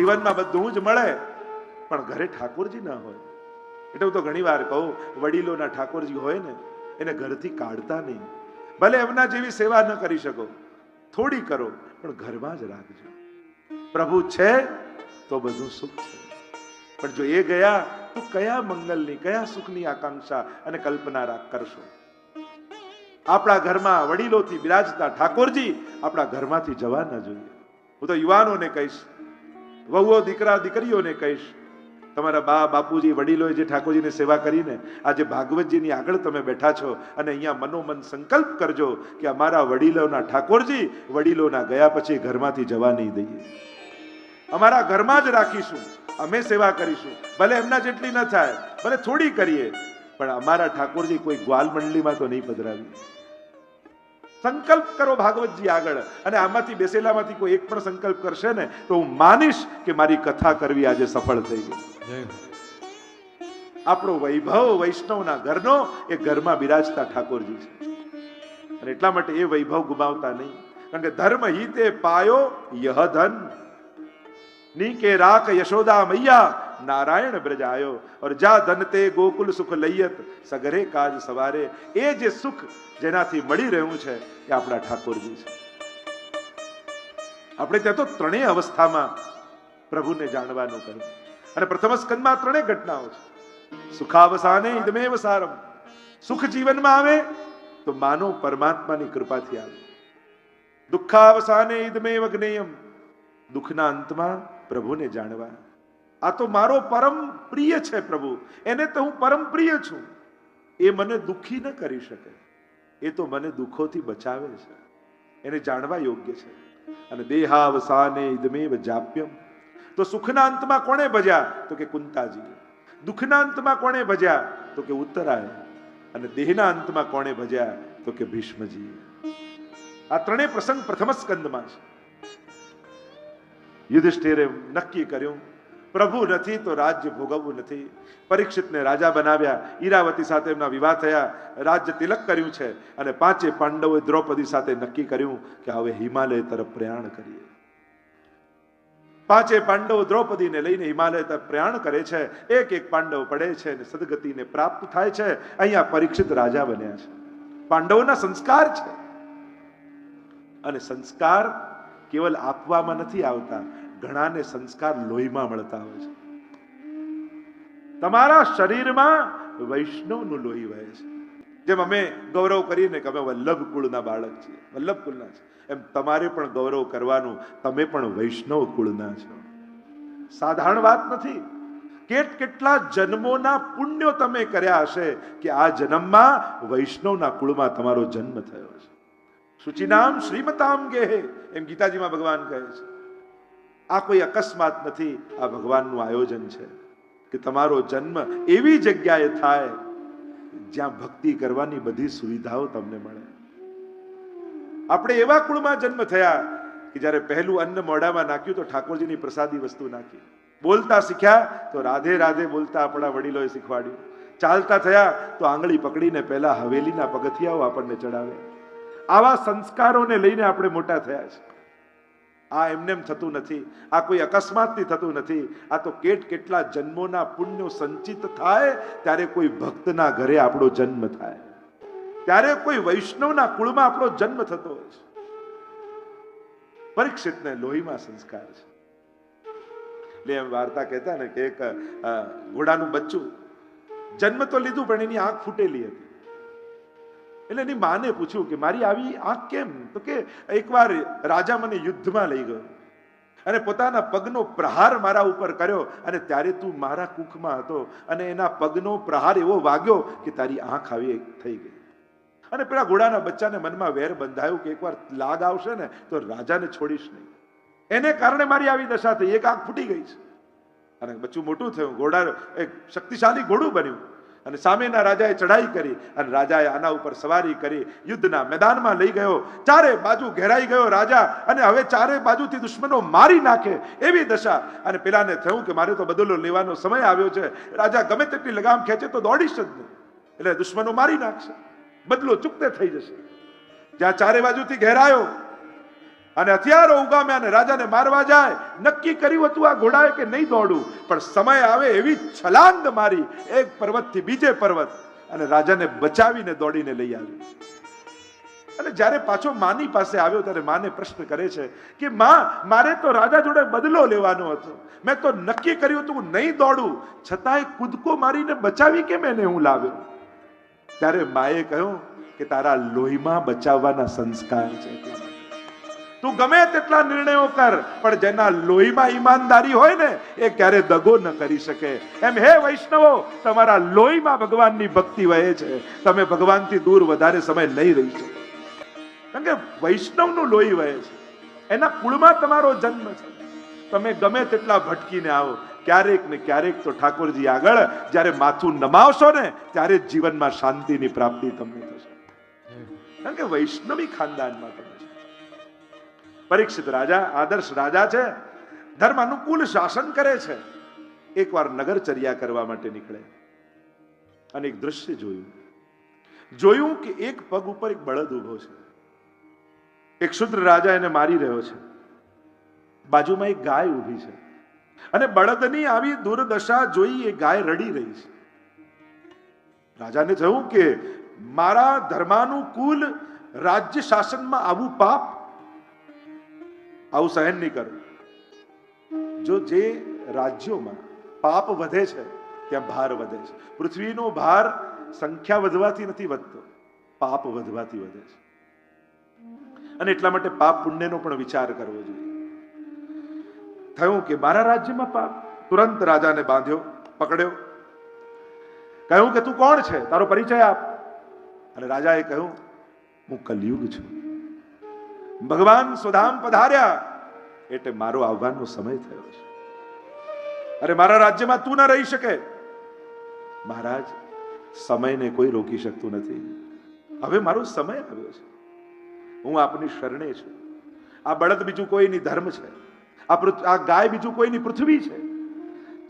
જીવનમાં બધું જ મળે પણ ઘરે ઠાકોરજી ના હોય. એટલે હું તો ઘણી વાર કહું, વડીલોના ઠાકોરજી હોય ને એને ઘરથી કાઢતા નહીં. ભલે એમના જેવી સેવા ન કરી શકો, થોડી કરો પણ ઘરમાં જ રાખજો. પ્રભુ છે તો બધું સુખ છે, પણ જો એ ગયા તો કયા મંગલની, કયા સુખની આકાંક્ષા અને કલ્પના કરશો? આપણા ઘરમાં વડીલોથી બિરાજતા ઠાકોરજી આપણા ઘરમાંથી જવા ન જોઈએ. હું તો યુવાનોને કહીશ, વહુઓ, દીકરા દીકરીઓને કહીશ, તમારા બા બાપુજી વડીલોએ જે ઠાકોરજીની સેવા કરીને આજે ભાગવતજીની આગળ તમે બેઠા છો અને અહીંયા મનોમન સંકલ્પ કરજો કે અમારા વડીલોના ઠાકોરજી વડીલોના ગયા પછી ઘરમાંથી જવા નહીં દઈએ, અમારા ઘરમાં જ રાખીશું, અમે સેવા કરીશું. ભલે એમના જેટલી ન થાય, ભલે થોડી કરીએ, પણ અમારા ઠાકોરજી કોઈ ગ્વાલ મંડળીમાં તો નહીં પધરાવીએ. સંકલ્પ કરો ભાગવતજી આગળ, અને આમાંથી બેસેલામાંથી કોઈ એક પણ સંકલ્પ કરશે ને તો હું માનીશ કે મારી કથા કરવી આજે સફળ થઈ ગઈ. આપણો વૈભવ વૈષ્ણવના ઘરનો એ ઘરમાં બિરાજતા ઠાકોરજી છે, અને એટલા માટે એ વૈભવ ગુમાવતા નહીં. કારણ કે ધર્મ હિતે પાયો યહ ધન, ની કે રાખ યશોદા મૈયા નારાયણ બ્રજ આયો, और જા ધન તે ગોકુલ સુખ લૈયત સગરે કાજ સવારે. એ જે સુખ જેનાથી મળી રહ્યું છે એ આપણા ઠાકોરજી છે. આપણે ત્યાં તો ત્રણેય અવસ્થામાં પ્રભુને જાણવાનું કહ્યું, અને પ્રથમ સ્કંદમાં ત્રણેય ઘટનાઓ છે. સુખાવસાને ઇદમેવ સારમ, સુખ જીવનમાં આવે તો માનો પરમાત્માની કૃપાથી આવે. દુઃખાવસાને ઇદમેવ જ્ઞેયમ, દુઃખના અંતમાં પ્રભુને જાણવા. આ તો મારો પરમ પ્રિય છે પ્રભુ, એને તો હું પરમ પ્રિય છું. એ મને દુઃખી ન કરી શકે, એ તો મને દુઃખોથી બચાવે છે, એને જાણવા યોગ્ય છે. અને દેહાવસાને ઇદમેવ જાપ્યમ, તો સુખના અંતમાં કોણે ભજ્યા તો કે કુંતાજી, દુઃખના અંતમાં કોણે ભજ્યા તો કે ઉત્તરાય, અને દેહના અંતમાં કોણે ભજ્યા તો કે ભીષ્મજી. આ ત્રણેય પ્રસંગ પ્રથમ સ્કંદમાં છે. યુધિષ્ઠિરે નક્કી કર્યું પ્રભુ નથી તો રાજ્ય ભોગવવું નથી. પરીક્ષિતને રાજા બનાવ્યા, ઈરાવતી સાથે એમના વિવાહ થયા, રાજ્ય તિલક કર્યું છે, અને પાંચે પાંડવોએ દ્રૌપદી સાથે નક્કી કર્યું કે હવે હિમાલય તરફ પ્રયાણ કરીએ. પાંચે પાંડવો દ્રૌપદીને લઈને હિમાલય તરફ પ્રયાણ કરે છે. એક એક પાંડવ પડે છે અને સદગતિને પ્રાપ્ત થાય છે. અહીંયા પરીક્ષિત રાજા બન્યા છે. પાંડવોના સંસ્કાર છે, અને સંસ્કાર કેવલ આપવામાં નથી આવતા, ઘણાને સંસ્કાર લોહીમાં મળતા હોય છે. તમારા શરીરમાં વૈષ્ણવનું લોહી વહે છે. જેમ અમે ગૌરવ કરીને કે અમે વલ્લભ કુળના બાળક છીએ, વલ્લભ કુળના છે, એમ તમારે પણ ગૌરવ કરવાનું, તમે પણ વૈષ્ણવ કુળના છો. સાધારણ વાત નથી. કેટલા જન્મોના પુણ્યો તમે કર્યા હશે કે આ જન્મમાં વૈષ્ણવના કુળમાં તમારો જન્મ થયો છે. શુચિનામ શ્રીમતામ ગેહે, એમ ગીતાજીમાં ભગવાન કહે છે. આ કોઈ અકસ્માત નથી, આ ભગવાનનું આયોજન છે કે તમારો જન્મ એવી જગ્યાએ થાય જ્યાં ભક્તિ કરવાની બધી સુવિધાઓ તમને મળે. આપણે એવા કુળમાં જન્મ થયા કે જ્યારે પહેલું અન્ન મોઢામાં નાખ્યું તો ઠાકોરજીની પ્રસાદી વસ્તુ નાખી. બોલતા શીખ્યા તો રાધે રાધે બોલતા આપણા વડીલોએ શીખવાડ્યું. ચાલતા થયા તો આંગળી પકડીને પહેલા હવેલીના પગથિયાઓ આપણને ચડાવે. આવા સંસ્કારોને લઈને આપણે મોટા થયા છે. આ એમનેમ થતું નથી, આ કોઈ અકસ્માતથી થતું નથી. આ તો કેટલા જન્મોના પુણ્યો સંચિત થાય ત્યારે કોઈ ભક્તના ઘરે આપણો જન્મ થાય, ત્યારે કોઈ વૈષ્ણવના કુળમાં આપણો જન્મ થતો હોય છે. પરીક્ષિતને લોહીમાં સંસ્કાર છે. એટલે એમ વાર્તા કહેતા ને કે એક ઘોડાનું બચ્ચું જન્મ તો લીધું પણ એની આંખ ફૂટેલી હતી. એટલે એની માને પૂછ્યું કે મારી આવી આંખ કેમ? તો કે એકવાર રાજા મને યુદ્ધમાં લઈ ગયો અને પોતાના પગનો પ્રહાર મારા ઉપર કર્યો, અને ત્યારે તું મારા કુખમાં હતો, અને એના પગનો પ્રહાર એવો વાગ્યો કે તારી આંખ આવી થઈ ગઈ. અને પેલા ઘોડાના બચ્ચાને મનમાં વેર બંધાયું કે એકવાર લાગ આવશે ને તો રાજાને છોડીશ નહીં. એને કારણે મારી આવી દશા થઈ, એક આંખ ફૂટી ગઈ છે. અને બચ્ચું મોટું થયું, ઘોડા એક શક્તિશાળી ઘોડું બન્યું, અને સામેના રાજાએ ચઢાઈ કરી, અને રાજાએ આના ઉપર સવારી કરી યુદ્ધના મેદાનમાં લઈ ગયો. ચારે બાજુ ઘેરાઈ ગયો રાજા, અને હવે ચારે બાજુથી દુશ્મનો મારી નાખે એવી દશા. અને પેલાને થયું કે મારે તો બદલો લેવાનો સમય આવ્યો છે. રાજા ગમે તેટલી લગામ ખેંચે તો દોડીશ જ નહીં, એટલે દુશ્મનો મારી નાખશે, બદલો ચૂકતે થઈ જશે. જ્યાં ચારે બાજુથી ઘેરાયો અને હથિયારો ઉગામ્યા અને રાજાને મારવા જાય. નક્કી કર્યું હતું આ ઘોડાએ કે નહીં દોડું, પણ સમય આવે એવી છલાંગ મારી એક પર્વતથી બીજે પર્વત, અને રાજાને બચાવીને દોડીને લઈ આવ્યો. અને જ્યારે પાછો માની પાસે આવ્યો ત્યારે માને પ્રશ્ન કરે છે કે માં, મારે તો રાજા જોડે બદલો લેવાનો હતો, મેં તો નક્કી કર્યું હતું નહીં દોડું, છતાંય કૂદકો મારીને બચાવી કેમ એને હું લાવ્યો? ત્યારે માએ કહ્યું કે તારા લોહીમાં બચાવવાના સંસ્કાર છે. તું ગમે તેટલા નિર્ણયો કર, પણ જેના લોહીમાં ઈમાનદારી હોય ને એ ક્યારે દગો ન કરી શકે. એમ હે વૈષ્ણવો, તમારા લોહીમાં ભગવાનની ભક્તિ વહે છે, તમે ભગવાનથી દૂર વધારે સમય નહીં રહી શકો. કારણ કે વૈષ્ણવનું લોહી વહે છે, એના કુળમાં તમારો જન્મ છે. તમે ગમે તેટલા ભટકીને આવો, ક્યારેક ને ક્યારેક તો ઠાકોરજી આગળ જ્યારે માથું નમાવશો ને ત્યારે જ જીવનમાં શાંતિની પ્રાપ્તિ તમને થશે. કારણ કે વૈષ્ણવી ખાનદાનમાં તમે છો. પરીક્ષિત રાજા આદર્શ રાજા છે, ધર્મ અનુકૂળ શાસન કરે છે. એકવાર નગરચર્યા કરવા માટે નીકળે અને એક દ્રશ્ય જોયું કે એક પગ ઉપર એક બળદ ઉભો છે. એક શુદ્ર રાજા એને મારી રહ્યો છે. બાજુમાં એક ગાય ઊભી છે અને બળદની આવી દુર્દશા જોઈ એ ગાય રડી રહી છે. રાજાને થયું કે મારા ધર્માનુકૂળ રાજ્ય શાસનમાં આવું પાપ, આવું સહન નહીં કરું. જો જે રાજ્યોમાં પાપ વધે છે ત્યાં ભાર વધે છે. પૃથ્વીનો ભાર સંખ્યા વધવાથી નથી વધતો, પાપ વધવાથી વધે છે. અને એટલા માટે પાપ પુણ્યનો પણ વિચાર કરવો જોઈએ. થયું કે મારા રાજ્યમાં પાપ. તુરંત રાજાને બાંધ્યો, પકડ્યો, કહ્યું કે તું કોણ છે, તારો પરિચય આપ. અને રાજાએ કહ્યું, હું કલયુગ છું, ભગવાન સુધામ પધાર્યા એટલે મારો આવવાનો સમય થયો છે. અરે મારા રાજ્યમાં તું ન રહી શકે. મહારાજ, સમયને કોઈ રોકી શકતું નથી. હવે મારો સમય આવ્યો છે, હું આપની શરણે છું. આ બળદ બીજું કોઈની ધર્મ છે, આ ગાય બીજું કોઈની પૃથ્વી છે.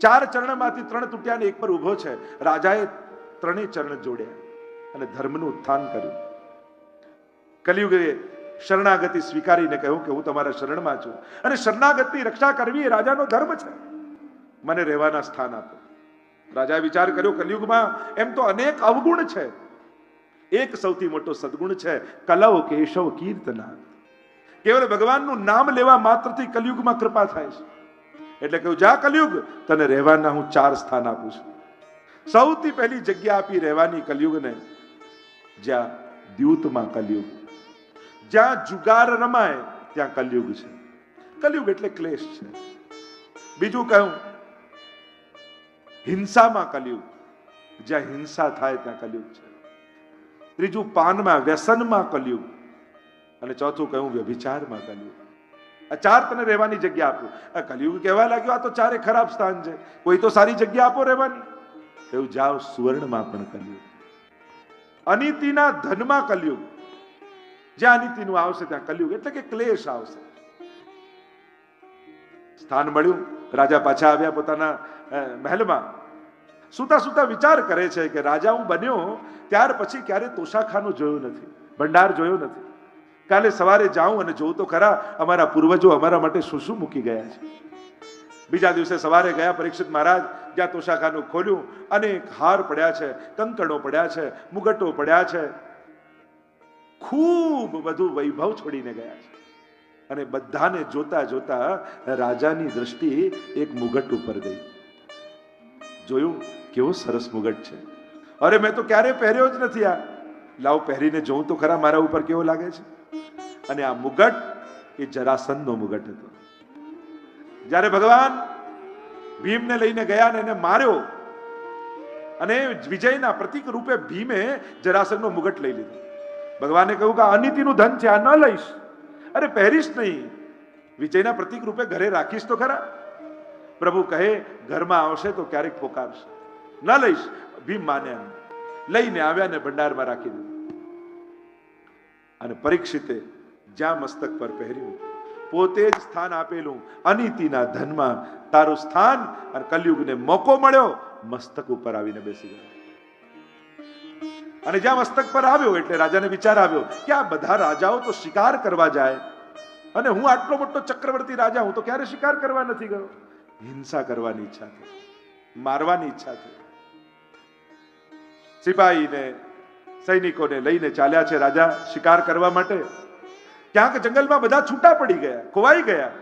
4 ચરણમાંથી 3 તૂટ્યા ને એક પર ઉભો છે. રાજાએ 3 ચરણ જોડ્યા અને ધર્મનું ઉત્થાન કર્યું. કલિયુગે શરણાગતિ સ્વીકારીને કહ્યું કે હું તમારા શરણમાં છું અને શરણાગતની રક્ષા કરવી એ રાજાનો ધર્મ છે, મને રહેવાના સ્થાન આપો. રાજાએ વિચાર કર્યો, કલિયુગમાં એમ તો અનેક અવગુણ છે, એક સૌથી મોટો સદગુણ છે, કલવ કેશવ કીર્તના. કેવળ ભગવાનનું નામ લેવા માત્રથી કલિયુગમાં કૃપા થાય છે. એટલે કહ્યું, જા કલિયુગ, તને રહેવાના હું 4 સ્થાન આપું છું. સૌથી પહેલી જગ્યા આપી રહેવાની કલિયુગને, જ્યાં દ્યુતમાં કલિયુગ, જ્યાં જુગાર રમાય ત્યાં કલિયુગ છે. કલિયુગ એટલે ક્લેશ છે. બીજું કહ્યું, હિંસામાં કલિયુગ, જ્યાં હિંસા થાય ત્યાં કલિયુગ છે. ત્રીજું પાનમાં, વ્યસનમાં કલિયુગ. અને ચોથું કહ્યું, વ્યભિચારમાં કલિયુગ. આ 4 તને રહેવાની જગ્યા આપું. આ કલિયુગ કહેવા લાગ્યો, આ તો 4 ખરાબ સ્થાન છે, કોઈ તો સારી જગ્યા આપો રહેવાની. એવું જાઓ, સુવર્ણમાં પણ કલિયુગ. અનીતિના ધનમાં કલિયુગ, જ્યાં અનીતિનું આવશે ત્યાં કલિયુગ, એટલે કે ક્લેશ આવશે. સ્થાન મળ્યું, રાજા પાછા આવ્યા પોતાના મહેલમાં. સુતા સુતા વિચાર કરે છે કે રાજા હું બન્યો ત્યાર પછી ક્યારે તોશાખાનું જોયું નથી, ભંડાર જોયો નથી. કાલે સવારે જાઉં અને જોઉં તો ખરા અમારા પૂર્વજો અમારા માટે શું શું મૂકી ગયા છે. બીજા દિવસે સવારે ગયા પરીક્ષિત મહારાજ, જ્યાં તોશાખાનું ખોલ્યું, અનેક હાર પડ્યા છે, કંકણો પડ્યા છે, મુગટો પડ્યા છે, ખૂબ બધું વૈભવ છોડીને ગયા છે. અને બધાને જોતા જોતા રાજાની દ્રષ્ટિ એક મુગટ ઉપર ગઈ. જોયું, કેવો સરસ મુગટ છે. અરે મેં તો ક્યારે પહેર્યો જ નથી, આ લાવ પહેરીને જોઉં તો ખરા મારા ઉપર કેવો લાગે છે. અને આ મુગટ એ જરાસંધનો મુગટ હતો. જ્યારે ભગવાન ભીમને લઈને ગયા ને એને માર્યો અને વિજયના પ્રતીક રૂપે ભીમે જરાસંધનો મુગટ લઈ લીધો. ભગવાને કહ્યું કે આ અનીતિનું ધન છે, આ ન લઈશ. અરે પહેરીશ નહીં, વિજયના પ્રતીક રૂપે ઘરે રાખીશ તો ખરા. પ્રભુ કહે, ઘરમાં આવશે તો ક્યારેક પોકારશે, ન લઈશ. ભીમ માન્યા, લઈને આવ્યા ને ભંડારમાં રાખી દીધું. અને પરીક્ષિતે જ્યાં મસ્તક પર પહેર્યું, પોતે જ સ્થાન આપેલું અનીતિના ધનમાં તારું સ્થાન. અને કલયુગને મોકો મળ્યો, મસ્તક ઉપર આવીને બેસી ગયો. અને જ્યાં મસ્તક પર આવ્યો એટલે રાજાને વિચાર આવ્યો કે આ બધા રાજાઓ તો શિકાર કરવા જાય, અને હું આટલો મોટો ચક્રવર્તી રાજા, હું તો ક્યારે શિકાર કરવા નથી ગયો. હિંસા કરવાની ઈચ્છા થઈ, મારવાની ઈચ્છા થઈ. સિપાહીને સૈનિકોને લઈને ચાલ્યા છે રાજા શિકાર કરવા માટે. ક્યાંક જંગલમાં બધા છૂટા પડી ગયા, ખોવાઈ ગયા.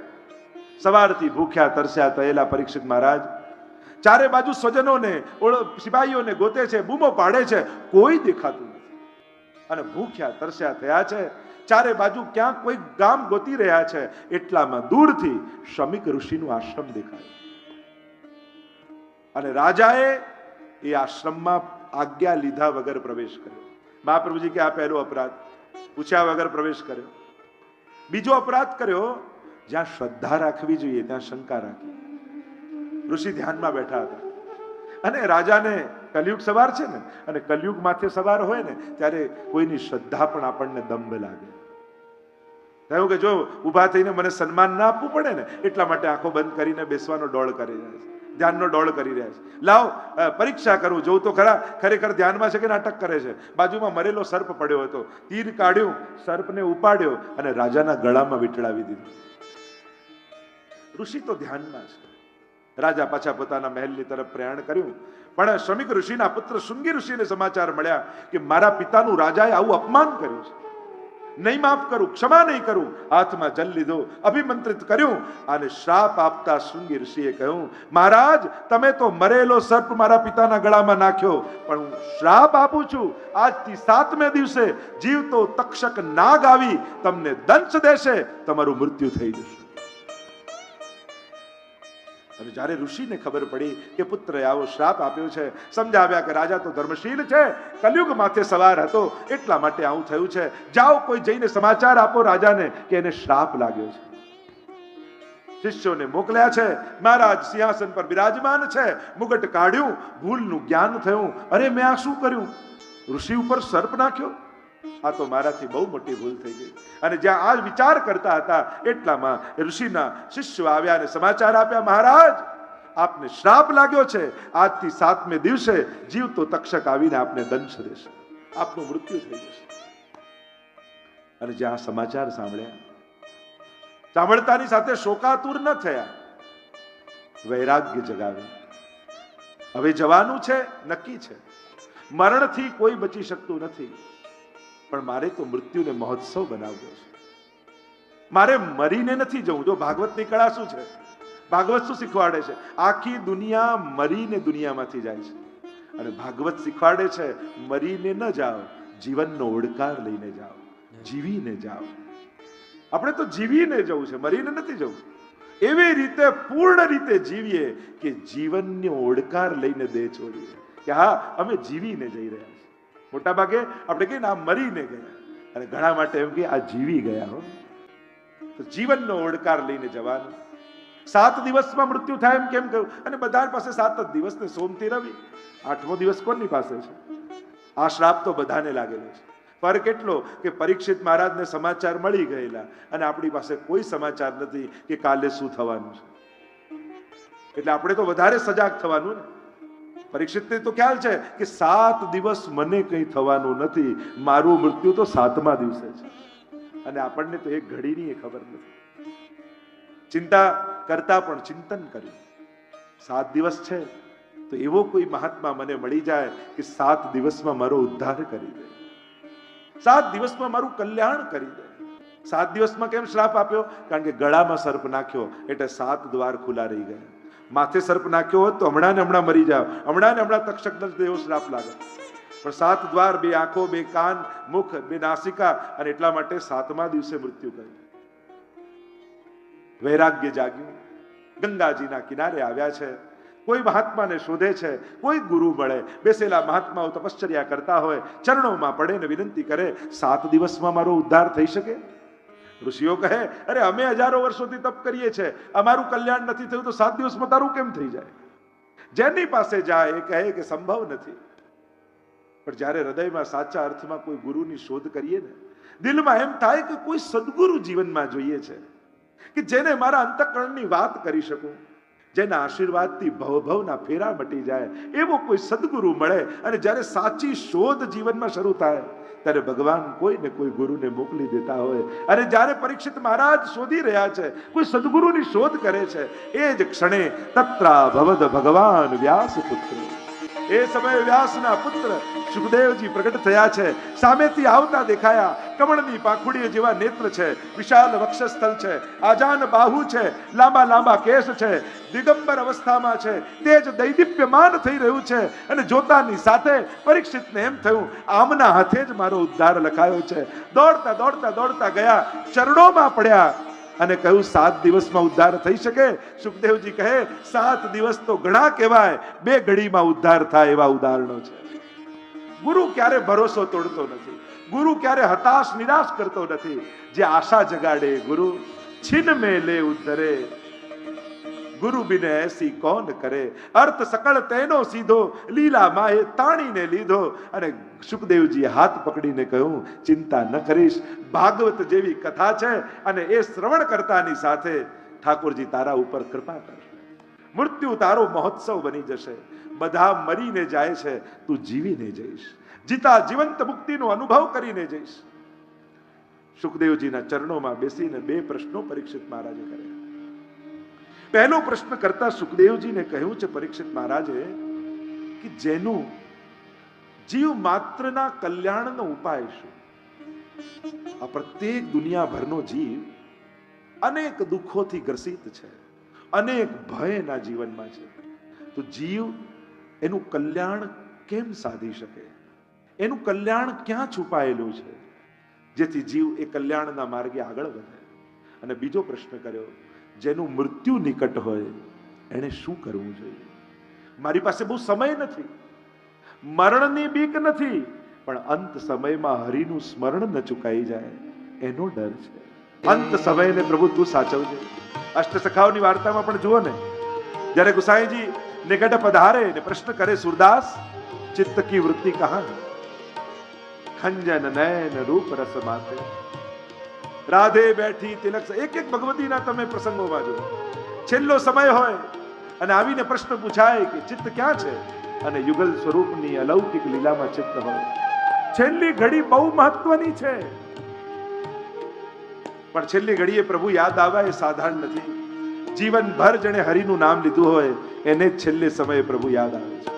સવારથી ભૂખ્યા તરસ્યા થયેલા પરીક્ષિત મહારાજ ચારે બાજુ સ્વજનોને સિપાહીઓને ગોતે છે, બૂમો પાડે છે, કોઈ દેખાતું નથી. અને ભૂખ્યા તરસ્યા થયા છે, ચારે બાજુ ક્યાંક કોઈ ગામ ગોતી રહ્યા છે. એટલામાં દૂરથી શમિક ઋષિનું આશ્રમ દેખાય. અને રાજાએ એ આશ્રમમાં આજ્ઞા લીધા વગર પ્રવેશ કર્યો. મહાપ્રભુજી કે આ પહેલો અપરાધ, પૂછ્યા વગર પ્રવેશ કર્યો. બીજો અપરાધ કર્યો, જ્યાં શ્રદ્ધા રાખવી જોઈએ ત્યાં શંકા રાખી. ઋષિ ધ્યાનમાં બેઠા હતા અને રાજાને કલયુગ સવાર છે ને, અને કલયુગ માથે સવાર હોય ને ત્યારે કોઈની શ્રદ્ધા પણ આપણને દંભ લાગે. થયું કે જો ઊભા થઈને મને સન્માન ના આપવું પડે ને એટલા માટે આંખો બંધ કરીને બેસવાનો ડોળ કરી રહ્યા છે, ધ્યાનનો ડોળ કરી રહ્યા છે. લાવ પરીક્ષા કરું, જોઉં તો ખરા ખરેખર ધ્યાનમાં છે કે નાટક કરે છે. બાજુમાં મરેલો સર્પ પડ્યો હતો, તીર કાઢ્યું, સર્પને ઉપાડ્યો અને રાજાના ગળામાં વીંટળાવી દીધું. ઋષિ તો ધ્યાનમાં છે. રાજા પાછા પોતાના મહેલની તરફ પ્રયાણ કર્યું. પણ શમિક ઋષિના પુત્ર શૃંગી ઋષિને સમાચાર મળ્યા કે મારા પિતાનું રાજાએ આવું અપમાન કર્યું છે, નહીં માફ કરું, ક્ષમા નહીં કરું. હાથમાં જલ લીધો, અભિમંત્રિત કર્યું અને શ્રાપ આપતા શૃંગી ઋષિએ કહ્યું, મહારાજ તમે તો મરેલો સર્પ મારા પિતાના ગળામાં નાખ્યો, પણ હું શ્રાપ આપું છું, આજથી 7મે દિવસે જીવતો તક્ષક નાગ આવી તમને દંશ દેશે, તમારું મૃત્યુ થઈ જશે. અને જ્યારે ઋષિને ખબર પડી કે પુત્રએ આવો શ્રાપ આપ્યો છે, સમજાવ્યા કે રાજા તો ધર્મશીલ છે, કલયુગ માથે સવાર હતો એટલા માટે આવું થયું છે. જાઓ કોઈ જઈને સમાચાર આપો રાજાને કે એને શ્રાપ લાગ્યો છે. શિષ્યોને મોકલ્યા છે. મહારાજ સિંહાસન પર બિરાજમાન છે, મુગટ કાઢ્યું, ભૂલનું જ્ઞાન થયું. અરે મેં આ શું કર્યું? ઋષિ ઉપર સર્પ નાખ્યો, આ તો મારાથી બહુ મોટી ભૂલ થઈ ગઈ. અને જ્યાં આ વિચાર કરતા હતા એટલામાં ઋષિના શિષ્યો આવ્યા અને સમાચાર આપ્યા, મહારાજ આપને શ્રાપ લાગ્યો છે, આજથી 7મે દિવસે જીવતો તક્ષક આવીને આપને દંશ દેશે, આપનું મૃત્યુ થઈ જશે. અને જ્યાં સમાચાર સાંભળ્યા, સાંભળતાની સાથે શોકાતુર ન થયા, વૈરાગ્ય જગાવ્યું. હવે જવાનું છે, નક્કી છે, મરણથી કોઈ બચી શકતું નથી, પણ મારે તો મૃત્યુને મહોત્સવ બનાવ્યો છે. મારે મરીને નથી જવું. જો ભાગવતની કળા શું છે, ભાગવત શું શીખવાડે છે? આખી દુનિયા મરીને દુનિયામાંથી જાય છે, અને ભાગવત શીખવાડે છે મરીને ન જાઓ, જીવનનો ઓડકાર લઈને જાઓ, જીવીને જાઓ. આપણે તો જીવીને જવું છે, મરીને નથી જવું. એવી રીતે પૂર્ણ રીતે જીવીએ કે જીવનનો ઓડકાર લઈને દેહ છોડીએ કે હા અમે જીવીને જઈ રહ્યા છીએ. મોટા ભાગે આપણે કહીએ ને આ મરીને ગયા, અને ઘણા માટે એમ કે આ જીવી ગયા. હો, તો જીવનનો ઓડકાર લઈને જવાનું. 7 દિવસમાં મૃત્યુ થાય એમ કેમ કહ્યું? અને બધા પાસે 7 જ દિવસ ને, સોમથી રવિ. 8મો દિવસ કોની પાસે છે? આ શ્રાપ તો બધાને લાગેલો છે. ફરક એટલો કે પરીક્ષિત મહારાજને સમાચાર મળી ગયેલા અને આપણી પાસે કોઈ સમાચાર નથી કે કાલે શું થવાનું છે. એટલે આપણે તો વધારે સજાગ થવાનું ને. પરીક્ષિતને તો ખ્યાલ છે કે 7 દિવસ મને કંઈ થવાનું નથી, મારું મૃત્યુ તો 7મા દિવસે છે. અને આપણને તો એક ઘડીની ખબર નથી. ચિંતા કરતા પણ ચિંતન કર્યું, 7 દિવસ છે તો એવો કોઈ મહાત્મા મને મળી જાય કે 7 દિવસમાં મારો ઉદ્ધાર કરી દે, 7 દિવસમાં મારું કલ્યાણ કરી દે. 7 દિવસમાં કેમ શ્રાપ આપ્યો? કારણ કે ગળામાં સર્પ નાખ્યો એટલે 7 દ્વાર ખુલ્લા રહી ગયા. માથે સર્પ નાખ્યો હોત તો હમણાં ને હમણાં મરી જાવ, હમણાં ને હમણાં તક્ષક એવો શ્રાપ લાગે. પણ 7 દ્વાર, 2 આંખો, 2 કાન, મુખ, 2 નાસિકા, અને એટલા માટે 7મા દિવસે મૃત્યુ કર્યું. વૈરાગ્ય જાગ્યું, ગંગાજીના કિનારે આવ્યા છે, કોઈ મહાત્માને શોધે છે, કોઈ ગુરુ મળે, બેસેલા મહાત્માઓ તપશ્ચર્યા કરતા હોય, ચરણોમાં પડે ને વિનંતી કરે, 7 દિવસમાં મારો ઉદ્ધાર થઈ શકે? ઋષિઓ કહે, અરે અમે હજારો વર્ષોથી તપ કરીએ છીએ, અમારું કલ્યાણ નથી થયું તો 7 દિવસમાં તારું કેમ થઈ જાય? જેની પાસે જાય એ કહે કે સંભવ નથી. પણ જ્યારે હૃદયમાં સાચા અર્થમાં કોઈ ગુરુની શોધ કરીએ ને, દિલમાં એમ થાય કે કોઈ સદગુરુ જીવનમાં જોઈએ છે કે જેને મારા અંતઃકરણની વાત કરી શકું, જેના આશીર્વાદથી ભવભવના ફેરા મટી જાય, એવો કોઈ સદગુરુ મળે. અને જ્યારે સાચી શોધ જીવનમાં શરૂ થાય ત્યારે ભગવાન કોઈ ને કોઈ ગુરુને મોકલી દેતા હોય. અને જ્યારે પરીક્ષિત મહારાજ શોધી રહ્યા છે, કોઈ સદગુરુની શોધ કરે છે, એ જ ક્ષણે તત્રા ભવદ ભગવાન વ્યાસ પુત્ર, એ સમયે વ્યાસના પુત્ર સુખદેવજી પ્રગટ થયા છે. સામેથી આવતા દેખાયા. કમળની પાંખુડીઓ જેવા નેત્ર છે, વિશાળ વક્ષસ્થળ છે, આજાન બાહુ છે, લાંબા લાંબા કેસ છે, દિગંબર અવસ્થામાં છે, તેજ દૈદીપ્યમાન થઈ રહ્યું છે. અને જોતાની સાથે પરીક્ષિતને એમ થયું, આમના હાથે જ મારો ઉદ્ધાર લખાયો છે. દોડતા દોડતા દોડતા ગયા, ચરણોમાં પડ્યા અને કહ્યું, 7 દિવસમાં ઉદ્ધાર થઈ શકે? સુખદેવજી કહે, 7 દિવસ તો ઘણા કહેવાય, 2 ઘડીમાં ઉદ્ધાર થાય એવા ઉદાહરણો છે. ગુરુ ક્યારે ભરોસો તોડતો નથી, ગુરુ ક્યારે હતાશ નિરાશ કરતો નથી. જે આશા જગાડે ગુરુ, છીન में ले ઉદ્ધરે, ગુરુ બિન એસી કોણ કરે. અર્થ સકળ તેનો સીધો, લીલા માએ તાણીને લીધો. અને સુખદેવજી હાથ પકડીને કહ્યું, ચિંતા ન કરીશ, ભાગવત જેવી કથા છે અને એ શ્રવણ કરતાની સાથે ઠાકોરજી તારા ઉપર કૃપા કરશે. મૃત્યુ તારો મહોત્સવ બની જશે. બધા મરીને જાય છે, તું જીવીને જઈશ, જીતા જીવંત મુક્તિનો અનુભવ કરીને જઈશ. સુખદેવજીના ચરણોમાં બેસીને 2 પ્રશ્નો પરીક્ષિત મહારાજે કર્યા. પહેલો પ્રશ્ન કરતા સુખદેવજીને કહ્યું છે પરીક્ષિત મહારાજે કે જેનું જીવ માત્રના કલ્યાણનો ઉપાય શું? આ પ્રત્યેક દુનિયાભરનો જીવ અનેક દુઃખોથી ગ્રસિત છે, અનેક ભય એના જીવનમાં છે. તો જીવ એનું કલ્યાણ કેમ સાધી શકે? એનું કલ્યાણ ક્યાં છુપાયેલું છે જેથી જીવ એ કલ્યાણના માર્ગે આગળ વધે? અને બીજો પ્રશ્ન કર્યો, જેનું મૃત્યુ નિકટ હોય એને શું કરવું જોઈએ? મારી પાસે બહુ સમય નથી, મરણની બીક નથી, પણ અંત સમયમાં હરિનું સ્મરણ ન ચૂકાઈ જાય એનો ડર છે. અંત સમયને પ્રભુ તું સાચવજે. અષ્ટસખાઓની વાર્તામાં પણ જુઓ ને, જ્યારે ગુસાઈજી નિકટ પધારે ને પ્રશ્ન કરે, સુરદાસ ચિત્ત કી વૃત્તિ કહા? ખંજન નયન રૂપ રસ માથે, રાધે બેઠી તિલક. એક એક ભગવતીના તમે પ્રસંગોમાં જુઓ, છેલ્લો સમય હોય અને આવીને પ્રશ્ન પૂછાય કે ચિત્ત ક્યાં છે? અને યુગલ સ્વરૂપની અલૌકિક લીલામાં ચિત્ત હોય. છેલ્લી ઘડી બહુ મહત્વની છે, પણ છેલ્લી ઘડીએ પ્રભુ યાદ આવે એ સાધારણ નથી. જીવનભર જેણે હરિનું નામ લીધું હોય એને જ છેલ્લે સમયે પ્રભુ યાદ આવે છે.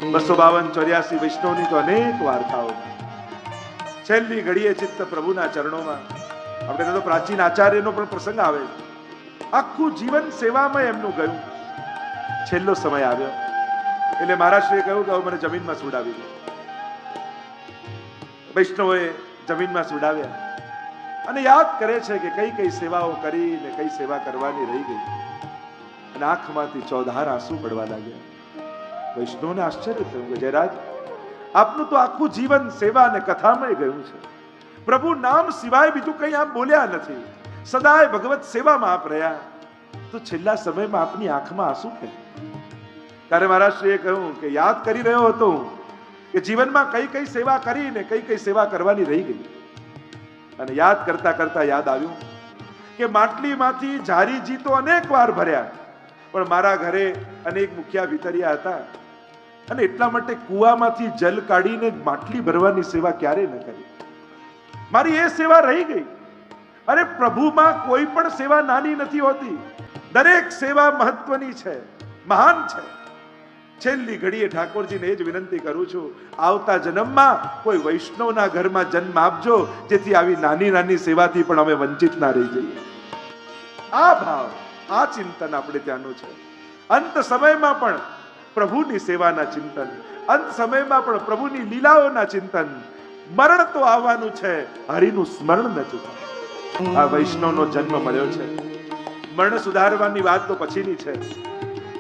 252-84 વૈષ્ણવની તો અનેક વાર્તાઓ. છેલ્લી ઘડીએ ચિત્ત પ્રભુના ચરણોમાં. આપણે તો પ્રાચીન આચાર્યનો પણ પ્રસંગ આવે, આખું જીવન સેવામાં એમનું ગયું. છેલ્લો સમય આવ્યો એટલે મહારાજશ્રીએ કહ્યું કે હવે મને જમીનમાં સુડાવી દો. વૈષ્ણવોએ જમીનમાં સુડાવ્યા અને યાદ કરે છે કે કઈ કઈ સેવાઓ કરી ને કઈ સેવા કરવાની રહી ગઈ. અને આંખમાંથી ચોધાર આંસુ પડવા લાગ્યા. વૈષ્ણવને આશ્ચર્ય થયું કે જયરાજ, આપનું તો આખું જીવન સેવા અને કથામાં ગયું છે, પ્રભુ નામ સિવાય બીજું કંઈ આપ બોલ્યા નથી, સદાય ભગવત સેવામાં આપ રહ્યા, તો છેલ્લા સમયમાં આપની આંખમાં આંસુ કેમ? ત્યારે મહારાજશ્રીએ કહ્યું કે યાદ કરી રહ્યો હતો કે જીવનમાં કઈ કઈ સેવા કરી ને કઈ કઈ સેવા કરવાની રહી ગઈ. અને યાદ કરતા કરતા યાદ આવ્યું કે માટલીમાંથી ઝારીજી તો અનેક વાર ભર્યા, પણ મારા ઘરે અનેક મુખ્યા વિતર્યા હતા અને એટલા માટે કુવામાંથી જલ કાઢીને માટલી ભરવાની સેવા ક્યારે ન કરી. મારી એ સેવા રહી ગઈ. અરે પ્રભુમાં કોઈ પણ સેવા નાની નથી હોતી, દરેક સેવા મહત્વની છે, મહાન છે. છેલ્લી ઘડીએ ઠાકોરજીને એ જ વિનંતી કરું છું, આવતા જન્મમાં કોઈ વૈષ્ણવના ઘરમાં જન્મ આપજો, જેથી આવી નાની નાની સેવાથી પણ અમે વંચિત ના રહી જઈએ. આ ભાવ, આ ચિંતન આપણે ત્યાંનું છે. અંત સમયમાં પણ પ્રભુની સેવાના ચિંતન, અંત સમયમાં પણ પ્રભુની લીલાઓના ચિંતન. મરણ તો આવવાનું છે, હરિનું સ્મરણ ન ચૂકાય. આ વૈષ્ણવનો જન્મ મળ્યો છે. મરણ સુધારવાની વાત તો પછીની છે.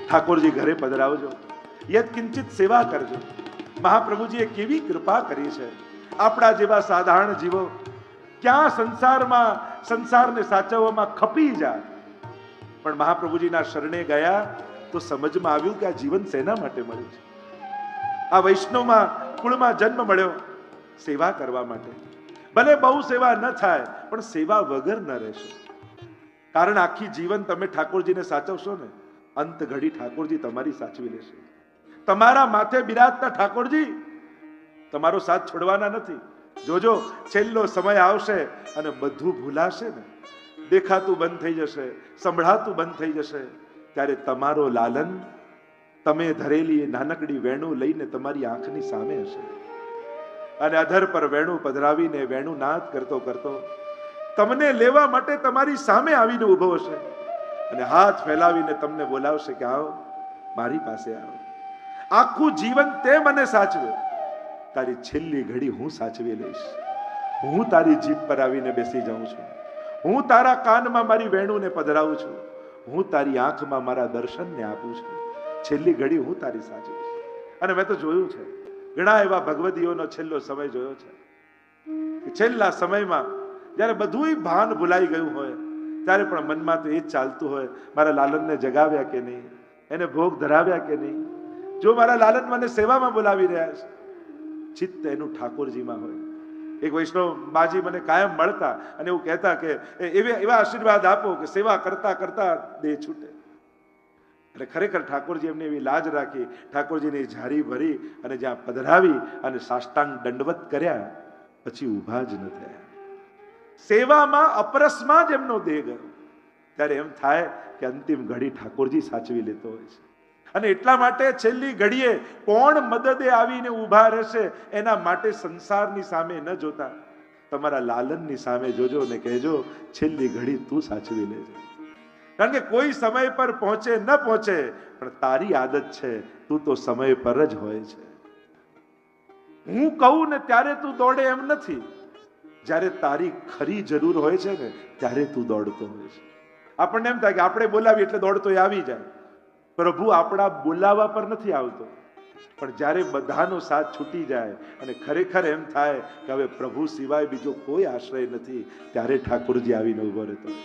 ઠાકોરજી ઘરે પધરાવજો, યત કિંચિત સેવા કરજો. મહાપ્રભુજીએ કેવી કૃપા કરી છે. આપણા જેવા સાધારણ જીવો ક્યાં સંસારને સાચવવામાં ખપી જાય, પણ મહાપ્રભુજીના શરણે ગયા તો સમજમાં આવ્યું કે આ જીવન શેના માટે મળ્યું છે. આ વૈષ્ણવમાં કુળમાં જન્મ મળ્યો સેવા કરવા માટે. ભલે બહુ સેવા ન થાય પણ સેવા વગર ન રહેશો, કારણ આખી જીવન તમે ઠાકોરજીને સાચવશો ને, અંત ઘડી ઠાકોરજી તમારી સાચવી લેશે. તમારા માથે બિરાજતા ઠાકોરજી તમારો સાથ છોડવાના નથી. જોજો છેલ્લો સમય આવશે અને બધું ભૂલાશે ને, દેખાતું બંધ થઈ જશે, સંભળાતું બંધ થઈ જશે, ત્યારે તમારો લાલન તમે ધરેલી નાનકડી વેણું લઈને તમારી આંખની સામે હશે અને અધર પર વેણું પધરાવીને વેણું નાદ કરતો કરતો તમને લેવા માટે તમારી સામે આવીને ઊભો હશે અને હાથ ફેલાવીને તમને બોલાવશે કે આવો, મારી પાસે આવો. આખું જીવન તે મને સાચવ્યો, તારી છેલ્લી ઘડી હું સાચવી લઈશ. હું તારી જીભ પર આવીને બેસી જાઉં છું, હું તારા કાનમાં મારી વેણુને પધરાવું છું, હું તારી આંખમાં મારા દર્શનને આપું છું. છેલ્લી ઘડી હું તારી સાચવીશ. અને મેં તો જોયું છે, ઘણા એવા ભગવદીઓનો છેલ્લો સમય જોયો છે કે છેલ્લા સમયમાં જ્યારે બધું ભાન ભૂલાઈ ગયું હોય ત્યારે પણ મનમાં તો એ જ ચાલતું હોય, મારા લાલનને જગાવ્યા કે નહીં, એને ભોગ ધરાવ્યા કે નહીં, જો મારા લાલન મને સેવામાં બોલાવી રહ્યા છે. ચિત્ત એનું ઠાકોરજીમાં હોય. એક વૈષ્ણવ બાજી મને કાયમ મળતા અને એવું કહેતા કે એવા આશીર્વાદ આપો કે સેવા કરતા કરતા દેહ છૂટે. એટલે ખરેખર ઠાકોરજી એમને એવી લાજ રાખી, ઠાકોરજીની ઝારી ભરી અને જ્યાં પધરાવી અને સાષ્ટાંગ દંડવત કર્યા, પછી ઊભા જ ન થયા. સેવામાં અપરસમાં જ એમનો દેહ ગયો. ત્યારે એમ થાય કે અંતિમ ઘડી ઠાકોરજી સાચવી લેતો હોય છે. અને એટલા માટે છેલ્લી ઘડીએ કોણ મદદે આવીને ઊભા રહેશે એના માટે સંસારની સામે ન જોતા તમારા લાલનની સામે જોજો ને કહેજો, છેલ્લી ઘડી તું સાચવી લેજે. કારણ કે કોઈ સમય પર પહોંચે ન પહોંચે, પણ તારી આદત છે તું તો સમય પર જ હોય છે. હું કહું ને ત્યારે તું દોડે એમ નથી, જ્યારે તારી ખરી જરૂર હોય છે ને ત્યારે તું દોડતો હોય છે. આપણને એમ થાય કે આપણે બોલાવીએ એટલે દોડતો આવી જાય. પ્રભુ આપણા બોલાવા પર નથી આવતો, પણ જ્યારે બધાનો સાથ છૂટી જાય અને ખરેખર એમ થાય કે હવે પ્રભુ સિવાય બીજો કોઈ આશ્રય નથી, ત્યારે ઠાકોરજી આવીને ઉભો રહેતો.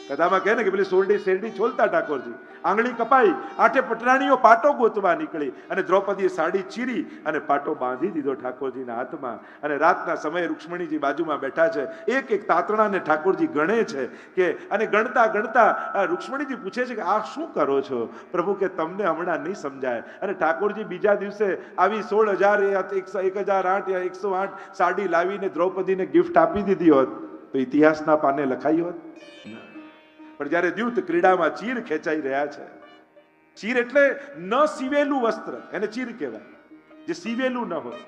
કથામાં કહે ને કે પેલી સોરડી શેરડી છોલતા ઠાકોરજી, આંગળી કપાઈ, આઠે પટરાણીઓ પાટો ગોતવા નીકળી અને દ્રૌપદીએ સાડી ચીરી અને પાટો બાંધી દીધો ઠાકોરજીના હાથમાં. અને રાતના સમયે રૂક્ષ્મણીજી બાજુમાં બેઠા છે, એક એક તાતણાને ઠાકોરજી ગણે છે કે અને ગણતા ગણતા રૂક્ષ્મણીજી પૂછે છે કે આ શું કરો છો પ્રભુ? કે તમને હમણાં નહીં સમજાય. અને ઠાકોરજી બીજા દિવસે આવી 16,000 1008 યા 108 સાડી લાવીને દ્રૌપદીને ગિફ્ટ આપી દીધી હોત તો ઇતિહાસના પાને લખાઈ હોત. પણ જ્યારે દ્યુત ક્રીડામાં ચીર ખેંચાઈ રહ્યા છે, ચીર એટલે ન સીવેલું વસ્ત્ર, એને ચીર કહેવાય, જે સીવેલું ન હોય.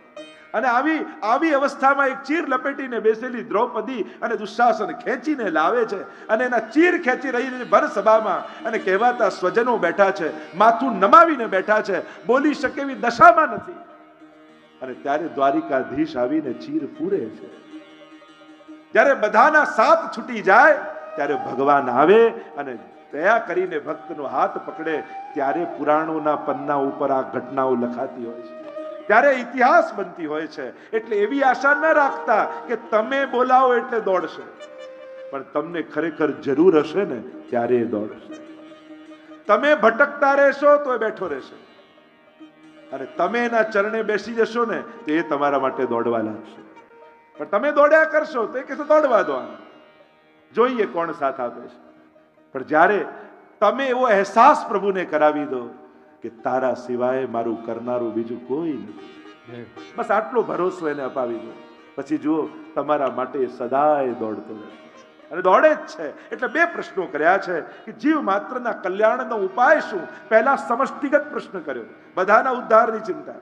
અને આવી અવસ્થામાં એક ચીર લપેટીને બેસેલી દ્રૌપદી અને દુશાસન ખેંચીને લાવે છે અને એના ચીર ખેંચી રહી છે ભર સભામાં. અને કહેવાતા સ્વજનો બેઠા છે, માથું નમાવીને બેઠા છે, બોલી શકે એવી દશામાં નથી. અને ત્યારે દ્વારિકાધીશ આવીને ચીર પૂરે છે. જ્યારે બધાના સાથ છૂટી જાય ત્યારે ભગવાન આવે અને દયા કરીને ભક્તનો હાથ પકડે, ત્યારે પુરાણોના પન્ના ઉપર આ ઘટનાઓ લખાતી હોય છે, ત્યારે ઇતિહાસ બનતી હોય છે. એટલે એવી આશા ન રાખતા કે તમે બોલાવો એટલે દોડશે, પણ તમને ખરેખર જરૂર હશે ને ત્યારે એ દોડશે. તમે ભટકતા રહેશો તો એ બેઠો રહેશે, અને તમે એના ચરણે બેસી જશો ને તો એ તમારા માટે દોડવા લાગશે. પણ તમે દોડ્યા કરશો તો એ કહેશે દોડવા દો, જોઈએ કોણ સાથ આપે છે. પણ જ્યારે તમે એવો અહેસાસ પ્રભુને કરાવી દો કે તારા સિવાય મારું કરનારું બીજું કોઈ નથી, બસ આટલો ભરોસો એને અપાવી દો, પછી જુઓ તમારા માટે સદાય દોડતો રહેશે. અને દોડે જ છે. એટલે બે પ્રશ્નો કર્યા છે કે જીવ માત્રના કલ્યાણનો ઉપાય શું? પહેલા સમષ્ટિગત પ્રશ્ન કર્યો, બધાના ઉદ્ધારની ચિંતા,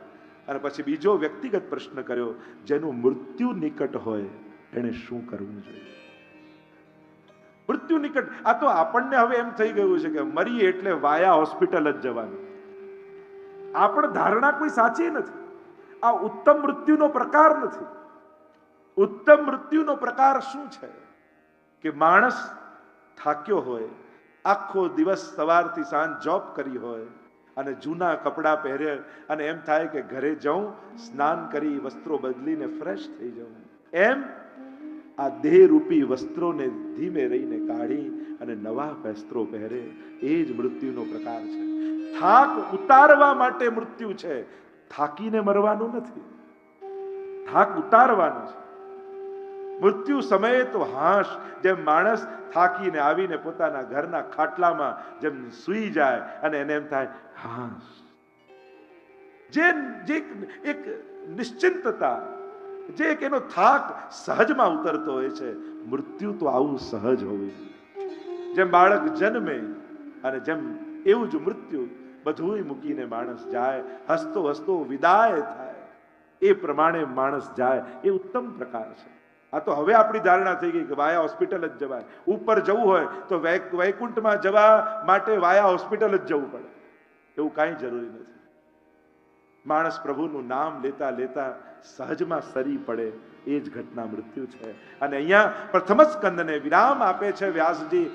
અને પછી બીજો વ્યક્તિગત પ્રશ્ન કર્યો, જેનું મૃત્યુ નિકટ હોય એને શું કરવું જોઈએ? મૃત્યુ નિકટ, આ તો આપણને હવે એમ થઈ ગયું છે કે મરીએ એટલે વાયા હોસ્પિટલ જ જવાનું. આ પણ ધારણા કોઈ સાચી નથી. આ ઉત્તમ મૃત્યુનો પ્રકાર નથી. ઉત્તમ મૃત્યુનો પ્રકાર શું છે કે માણસ થાક્યો હોય, આખો દિવસ સવારથી સાંજ જોબ કરી હોય અને જૂના કપડાં પહેરે અને એમ થાય કે ઘરે જાઉં, સ્નાન કરી વસ્ત્રો બદલીને ફ્રેશ થઈ જાઉં, એમ આ દેહરૂપી વસ્ત્રોને ધીમે રહીને કાઢી અને નવા વસ્ત્રો પહેરે, એ જ મૃત્યુનો પ્રકાર છે. થાક ઉતારવા માટે મૃત્યુ છે, થાકીને મરવાનું નથી, થાક ઉતારવાનું છે. મૃત્યુ સમયે તો હાશ, જેમ માણસ થાકીને આવીને પોતાના ઘરના ખાટલામાં જેમ સૂઈ જાય અને એને એમ થાય હાશ, જે એક નિશ્ચિંતતા, જે એક એનો થાક સહજમાં ઉતરતો હોય છે. મૃત્યુ તો આવું સહજ હોવું જોઈએ. જેમ બાળક જન્મે અને જેમ એવું જ મૃત્યુ બધું મૂકીને માણસ જાય, હસતો હસતો વિદાય થાય, એ પ્રમાણે માણસ જાય એ ઉત્તમ પ્રકાર છે. આ તો હવે આપણી ધારણા થઈ ગઈ કે વાયા હોસ્પિટલ જ જવાય. ઉપર જવું હોય તો વૈકુંઠમાં જવા માટે વાયા હોસ્પિટલ જ જવું પડે. એવું કાંઈ જરૂરી નથી. માણસ પ્રભુનું નામ લેતા લેતા સહજમાં સરી પડે એ જ ઘટના મૃત્યુ છે. અને અહીંયા પ્રથમ સ્કંદને વિરામ આપે છે વ્યાસજી.